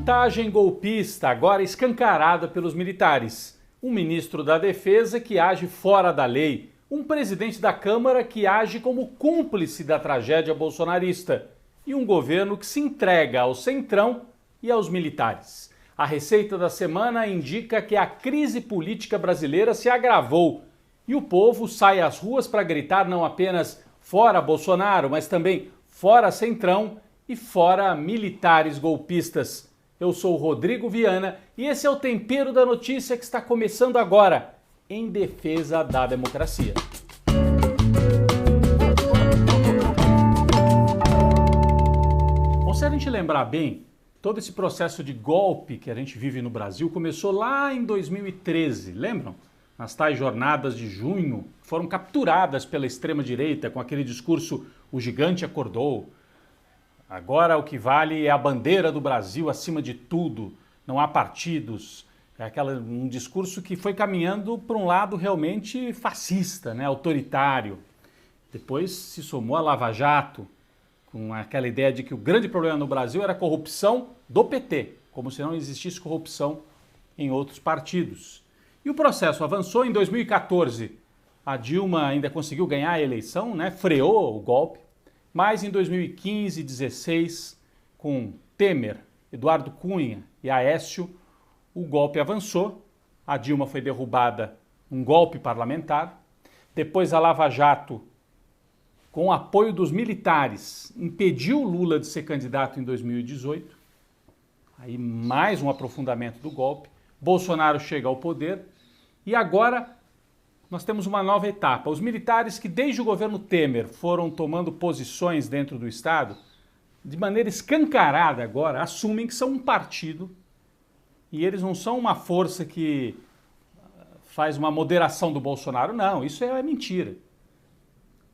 Chantagem golpista, agora escancarada pelos militares. Um ministro da Defesa que age fora da lei. Um presidente da Câmara que age como cúmplice da tragédia bolsonarista. E um governo que se entrega ao centrão e aos militares. A receita da semana indica que a crise política brasileira se agravou. E o povo sai às ruas para gritar não apenas fora Bolsonaro, mas também fora centrão e fora militares golpistas. Eu sou o Rodrigo Viana e esse é o Tempero da Notícia que está começando agora, em defesa da democracia. Bom, se a gente lembrar bem, todo esse processo de golpe que a gente vive no Brasil começou lá em 2013, lembram? Nas tais jornadas de junho, foram capturadas pela extrema-direita com aquele discurso "o gigante acordou". Agora o que vale é a bandeira do Brasil acima de tudo, não há partidos. É um discurso que foi caminhando para um lado realmente fascista, né, autoritário. Depois se somou a Lava Jato, com aquela ideia de que o grande problema no Brasil era a corrupção do PT, como se não existisse corrupção em outros partidos. E o processo avançou. Em 2014, a Dilma ainda conseguiu ganhar a eleição, né, freou o golpe. Mas em 2015 e 2016, com Temer, Eduardo Cunha e Aécio, o golpe avançou. A Dilma foi derrubada num golpe parlamentar. Depois a Lava Jato, com o apoio dos militares, impediu Lula de ser candidato em 2018. Aí mais um aprofundamento do golpe. Bolsonaro chega ao poder e agora nós temos uma nova etapa. Os militares que desde o governo Temer foram tomando posições dentro do Estado, de maneira escancarada agora, assumem que são um partido e eles não são uma força que faz uma moderação do Bolsonaro. Não, isso é mentira.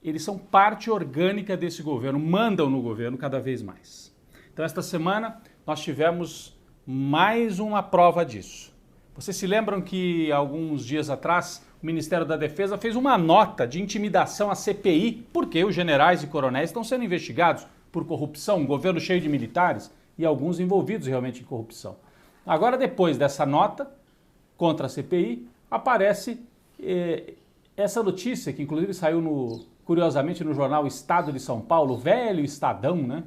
Eles são parte orgânica desse governo, mandam no governo cada vez mais. Então esta semana nós tivemos mais uma prova disso. Vocês se lembram que alguns dias atrás o Ministério da Defesa fez uma nota de intimidação à CPI, porque os generais e coronéis estão sendo investigados por corrupção, um governo cheio de militares e alguns envolvidos realmente em corrupção. Agora, depois dessa nota contra a CPI, aparece essa notícia, que inclusive saiu curiosamente no jornal Estado de São Paulo, o velho Estadão, né?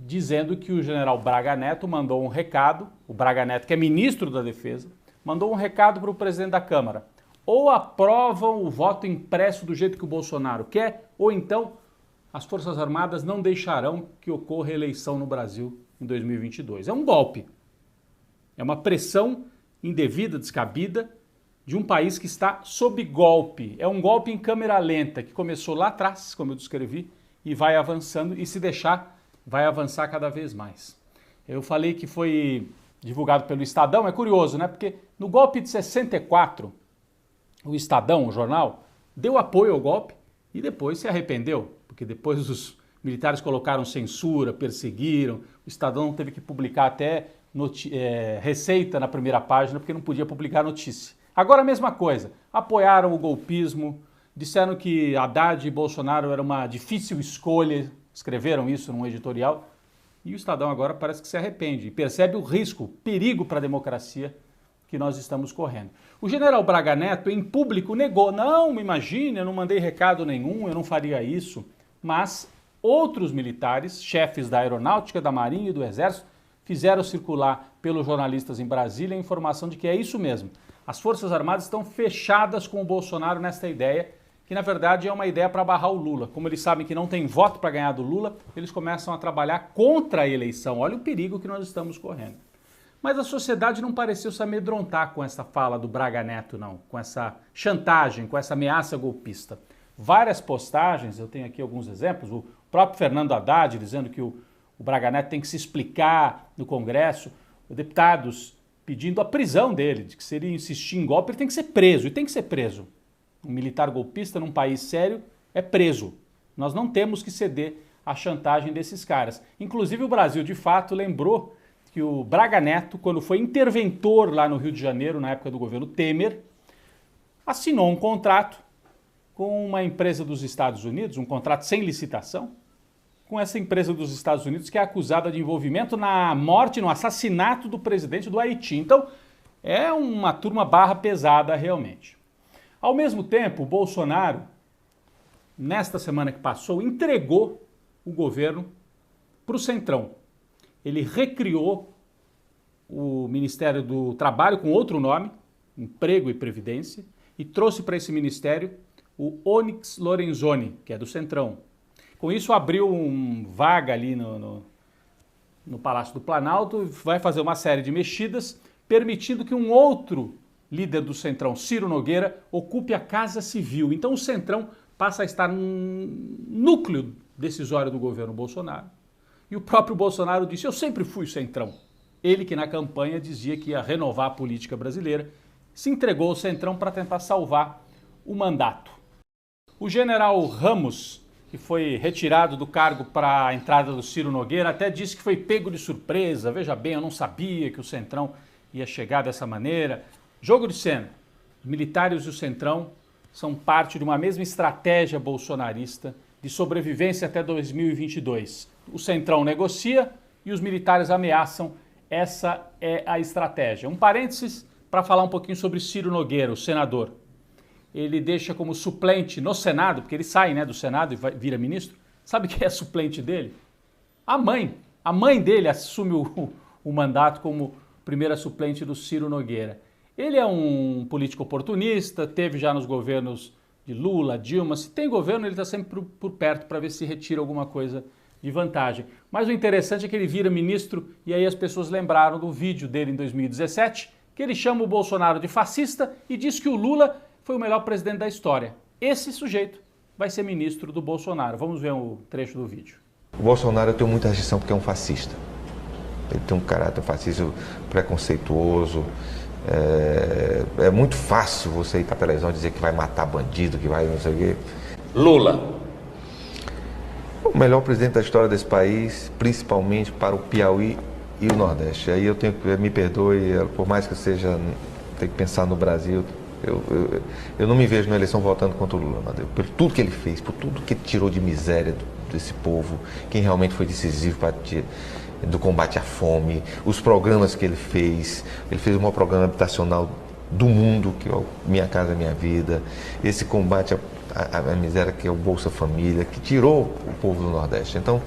Dizendo que o general Braga Neto mandou um recado, o Braga Neto, que é ministro da Defesa, mandou um recado para o presidente da Câmara. Ou aprovam o voto impresso do jeito que o Bolsonaro quer, ou então as Forças Armadas não deixarão que ocorra eleição no Brasil em 2022. É um golpe. É uma pressão indevida, descabida, de um país que está sob golpe. É um golpe em câmera lenta, que começou lá atrás, como eu descrevi, e vai avançando, e se deixar, vai avançar cada vez mais. Eu falei que foi divulgado pelo Estadão, é curioso, né? Porque no golpe de 64, o Estadão, o jornal, deu apoio ao golpe e depois se arrependeu, porque depois os militares colocaram censura, perseguiram, o Estadão teve que publicar até receita na primeira página, porque não podia publicar notícia. Agora a mesma coisa, apoiaram o golpismo, disseram que Haddad e Bolsonaro era uma difícil escolha, escreveram isso num editorial, e o Estadão agora parece que se arrepende e percebe o risco, o perigo para a democracia que nós estamos correndo. O general Braga Neto, em público, negou. Não, imagine, eu não mandei recado nenhum, eu não faria isso. Mas outros militares, chefes da Aeronáutica, da Marinha e do Exército, fizeram circular pelos jornalistas em Brasília a informação de que é isso mesmo. As Forças Armadas estão fechadas com o Bolsonaro nesta ideia, que na verdade é uma ideia para barrar o Lula. Como eles sabem que não tem voto para ganhar do Lula, eles começam a trabalhar contra a eleição. Olha o perigo que nós estamos correndo. Mas a sociedade não pareceu se amedrontar com essa fala do Braga Neto, não. Com essa chantagem, com essa ameaça golpista. Várias postagens, eu tenho aqui alguns exemplos, o próprio Fernando Haddad dizendo que o Braga Neto tem que se explicar no Congresso, deputados pedindo a prisão dele, de que se ele insistir em golpe, ele tem que ser preso, e tem que ser preso. Um militar golpista num país sério é preso. Nós não temos que ceder à chantagem desses caras. Inclusive o Brasil, de fato, lembrou que o Braga Neto, quando foi interventor lá no Rio de Janeiro, na época do governo Temer, assinou um contrato com uma empresa dos Estados Unidos, um contrato sem licitação, com essa empresa dos Estados Unidos que é acusada de envolvimento na morte, no assassinato do presidente do Haiti. Então, é uma turma barra pesada realmente. Ao mesmo tempo, o Bolsonaro, nesta semana que passou, entregou o governo para o Centrão. Ele recriou o Ministério do Trabalho com outro nome, Emprego e Previdência, e trouxe para esse ministério o Onyx Lorenzoni, que é do Centrão. Com isso, abriu vaga ali no Palácio do Planalto, vai fazer uma série de mexidas, permitindo que um outro líder do Centrão, Ciro Nogueira, ocupe a Casa Civil. Então o Centrão passa a estar num núcleo decisório do governo Bolsonaro. E o próprio Bolsonaro disse, eu sempre fui Centrão. Ele que na campanha dizia que ia renovar a política brasileira, se entregou ao Centrão para tentar salvar o mandato. O general Ramos, que foi retirado do cargo para a entrada do Ciro Nogueira, até disse que foi pego de surpresa. Veja bem, eu não sabia que o Centrão ia chegar dessa maneira. Jogo de cena. Os militares e o Centrão são parte de uma mesma estratégia bolsonarista de sobrevivência até 2022. O Centrão negocia e os militares ameaçam. Essa é a estratégia. Um parênteses para falar um pouquinho sobre Ciro Nogueira, o senador. Ele deixa como suplente no Senado, porque ele sai, né, do Senado e vira ministro. Sabe quem é suplente dele? A mãe. A mãe dele assume o mandato como primeira suplente do Ciro Nogueira. Ele é um político oportunista, teve já nos governos de Lula, Dilma. Se tem governo, ele está sempre por perto para ver se retira alguma coisa de vantagem. Mas o interessante é que ele vira ministro e aí as pessoas lembraram do vídeo dele em 2017, que ele chama o Bolsonaro de fascista e diz que o Lula foi o melhor presidente da história. Esse sujeito vai ser ministro do Bolsonaro. Vamos ver o trecho do vídeo. O Bolsonaro eu tenho muita rejeição porque é um fascista. Ele tem um caráter fascista preconceituoso. É muito fácil você ir para a televisão e dizer que vai matar bandido, que vai não sei o quê. Lula. O melhor presidente da história desse país, principalmente para o Piauí e o Nordeste. Aí eu tenho que, me perdoe, por mais que eu seja, tenho que pensar no Brasil, eu não me vejo na eleição votando contra o Lula, por tudo que ele fez, por tudo que ele tirou de miséria desse povo, quem realmente foi decisivo do combate à fome, os programas que ele fez o maior programa habitacional do mundo, que é o Minha Casa Minha Vida, esse combate à miséria que é o Bolsa Família, que tirou o povo do Nordeste. Então,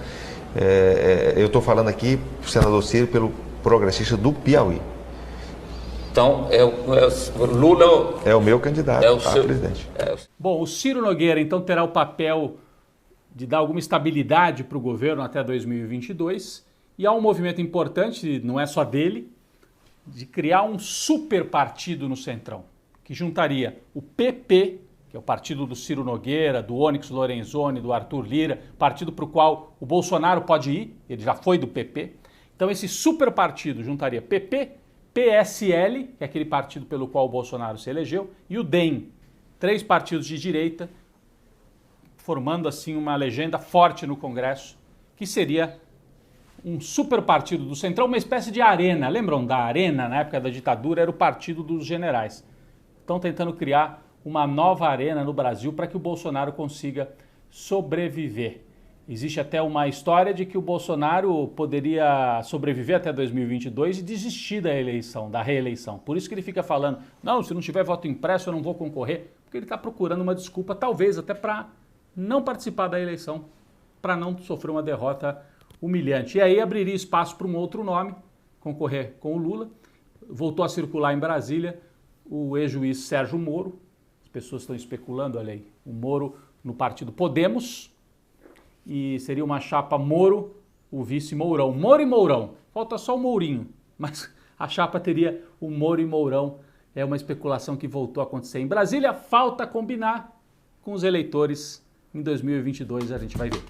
eu estou falando aqui, senador Ciro, pelo progressista do Piauí. Então, o Lula é o meu candidato a presidente. Bom, o Ciro Nogueira, então, terá o papel de dar alguma estabilidade para o governo até 2022. E há um movimento importante, não é só dele, de criar um super partido no Centrão, que juntaria o PP, que é o partido do Ciro Nogueira, do Onyx Lorenzoni, do Arthur Lira, partido para o qual o Bolsonaro pode ir, ele já foi do PP. Então esse super partido juntaria PP, PSL, que é aquele partido pelo qual o Bolsonaro se elegeu, e o DEM, 3 partidos de direita, formando assim uma legenda forte no Congresso, que seria um super partido do Centrão, uma espécie de arena. Lembram da arena? Na época da ditadura era o partido dos generais. Estão tentando criar uma nova arena no Brasil para que o Bolsonaro consiga sobreviver. Existe até uma história de que o Bolsonaro poderia sobreviver até 2022 e desistir da eleição, da reeleição. Por isso que ele fica falando, não, se não tiver voto impresso eu não vou concorrer, porque ele está procurando uma desculpa, talvez até para não participar da eleição, para não sofrer uma derrota humilhante. E aí abriria espaço para um outro nome concorrer com o Lula. Voltou a circular em Brasília o ex-juiz Sérgio Moro. As pessoas estão especulando, olha aí, o Moro no partido Podemos, e seria uma chapa Moro, o vice Mourão. Moro e Mourão, falta só o Mourinho, mas a chapa teria o Moro e Mourão. É uma especulação que voltou a acontecer em Brasília. Falta combinar com os eleitores em 2022, a gente vai ver.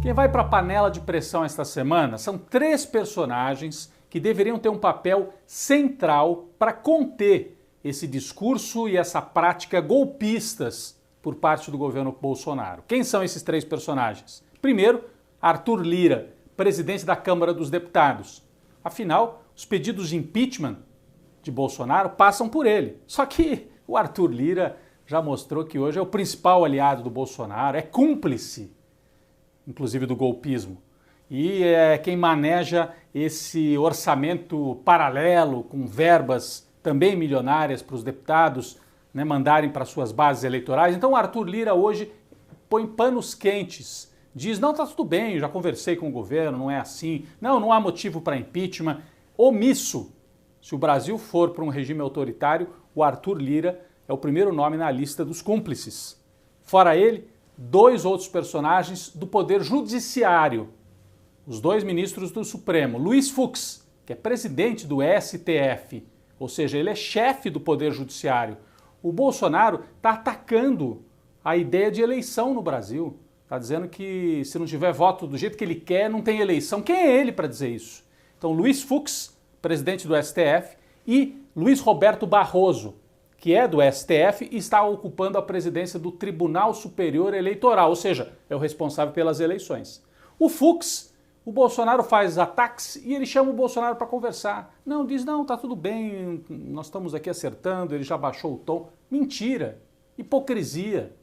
Quem vai para a panela de pressão esta semana são 3 personagens que deveriam ter um papel central para conter esse discurso e essa prática golpistas por parte do governo Bolsonaro. Quem são esses 3 personagens? Primeiro, Arthur Lira, presidente da Câmara dos Deputados. Afinal, os pedidos de impeachment de Bolsonaro passam por ele. Só que o Arthur Lira já mostrou que hoje é o principal aliado do Bolsonaro, é cúmplice, inclusive do golpismo. E é quem maneja esse orçamento paralelo com verbas também milionárias para os deputados, né, mandarem para suas bases eleitorais. Então o Arthur Lira hoje põe panos quentes, diz, não, tá tudo bem, eu já conversei com o governo, não é assim, não há motivo para impeachment. Omisso. Se o Brasil for para um regime autoritário, o Arthur Lira é o primeiro nome na lista dos cúmplices. Fora ele, 2 outros personagens do Poder Judiciário. Os 2 ministros do Supremo. Luiz Fux, que é presidente do STF, ou seja, ele é chefe do Poder Judiciário. O Bolsonaro está atacando a ideia de eleição no Brasil. Está dizendo que se não tiver voto do jeito que ele quer, não tem eleição. Quem é ele para dizer isso? Então, Luiz Fux, presidente do STF, e Luiz Roberto Barroso, que é do STF e está ocupando a presidência do Tribunal Superior Eleitoral, ou seja, é o responsável pelas eleições. O Fux, o Bolsonaro faz ataques e ele chama o Bolsonaro para conversar. Não, diz, não, tá tudo bem, nós estamos aqui acertando, ele já baixou o tom. Mentira, hipocrisia.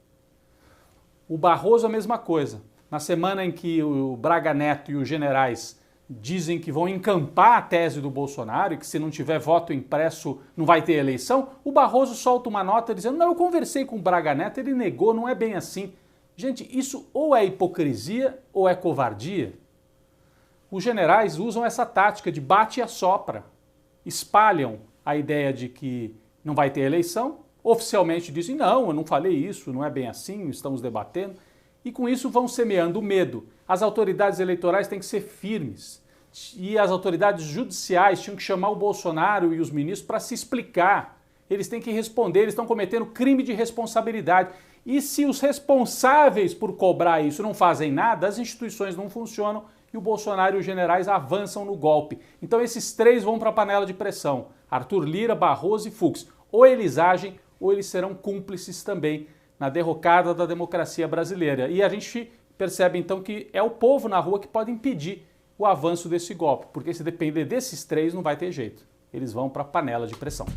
O Barroso a mesma coisa. Na semana em que o Braga Neto e os generais dizem que vão encampar a tese do Bolsonaro e que se não tiver voto impresso não vai ter eleição, o Barroso solta uma nota dizendo, não, eu conversei com o Braga Neto, ele negou, não é bem assim. Gente, isso ou é hipocrisia ou é covardia. Os generais usam essa tática de bate e assopra, espalham a ideia de que não vai ter eleição, oficialmente dizem, não, eu não falei isso, não é bem assim, estamos debatendo, e com isso vão semeando medo. As autoridades eleitorais têm que ser firmes e as autoridades judiciais tinham que chamar o Bolsonaro e os ministros para se explicar. Eles têm que responder, eles estão cometendo crime de responsabilidade. E se os responsáveis por cobrar isso não fazem nada, as instituições não funcionam e o Bolsonaro e os generais avançam no golpe. Então esses 3 vão para a panela de pressão, Arthur Lira, Barroso e Fux. Ou eles agem ou eles serão cúmplices também na derrocada da democracia brasileira. E a gente percebe então que é o povo na rua que pode impedir o avanço desse golpe, porque se depender desses 3 não vai ter jeito. Eles vão para a panela de pressão.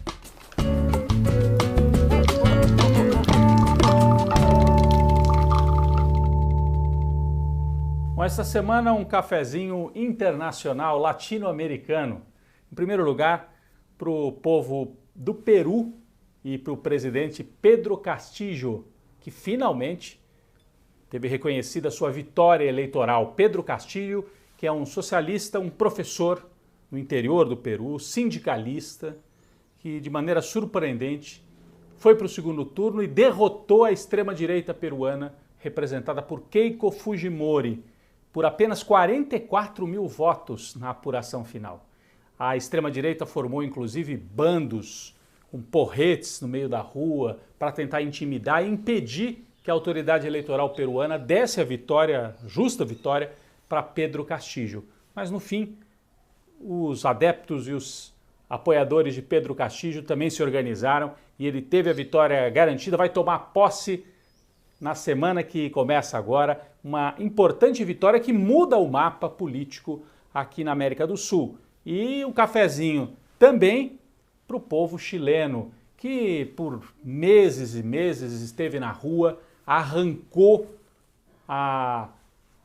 Bom, essa semana um cafezinho internacional latino-americano. Em primeiro lugar, para o povo do Peru e para o presidente Pedro Castillo, que finalmente teve reconhecida sua vitória eleitoral. Pedro Castillo, que é um socialista, um professor no interior do Peru, sindicalista, que de maneira surpreendente foi para o segundo turno e derrotou a extrema-direita peruana, representada por Keiko Fujimori, por apenas 44 mil votos na apuração final. A extrema-direita formou inclusive bandos com porretes no meio da rua para tentar intimidar e impedir que a autoridade eleitoral peruana desse a vitória, justa vitória, para Pedro Castillo. Mas no fim, os adeptos e os apoiadores de Pedro Castillo também se organizaram e ele teve a vitória garantida, vai tomar posse na semana que começa agora, uma importante vitória que muda o mapa político aqui na América do Sul. E um cafezinho também para o povo chileno, que por meses e meses esteve na rua, arrancou a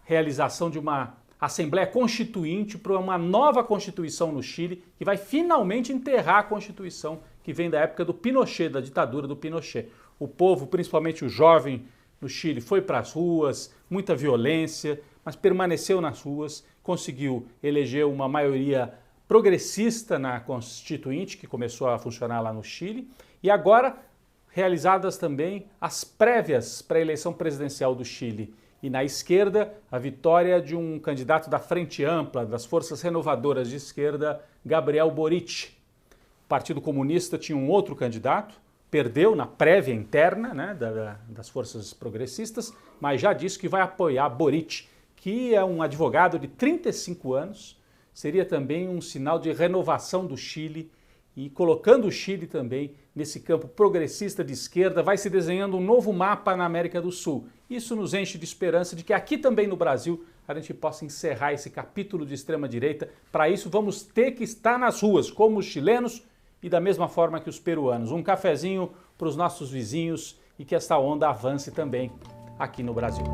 realização de uma Assembleia Constituinte para uma nova Constituição no Chile, que vai finalmente enterrar a Constituição que vem da época do Pinochet, da ditadura do Pinochet. O povo, principalmente o jovem no Chile, foi para as ruas, muita violência, mas permaneceu nas ruas, conseguiu eleger uma maioria progressista na Constituinte, que começou a funcionar lá no Chile, e agora realizadas também as prévias para a eleição presidencial do Chile. E na esquerda, a vitória de um candidato da Frente Ampla, das Forças Renovadoras de Esquerda, Gabriel Boric. O Partido Comunista tinha um outro candidato, perdeu na prévia interna, né, das forças progressistas, mas já disse que vai apoiar Boric, que é um advogado de 35 anos, seria também um sinal de renovação do Chile e colocando o Chile também nesse campo progressista de esquerda, vai se desenhando um novo mapa na América do Sul. Isso nos enche de esperança de que aqui também no Brasil a gente possa encerrar esse capítulo de extrema-direita. Para isso vamos ter que estar nas ruas, como os chilenos e da mesma forma que os peruanos. Um cafezinho para os nossos vizinhos e que essa onda avance também aqui no Brasil.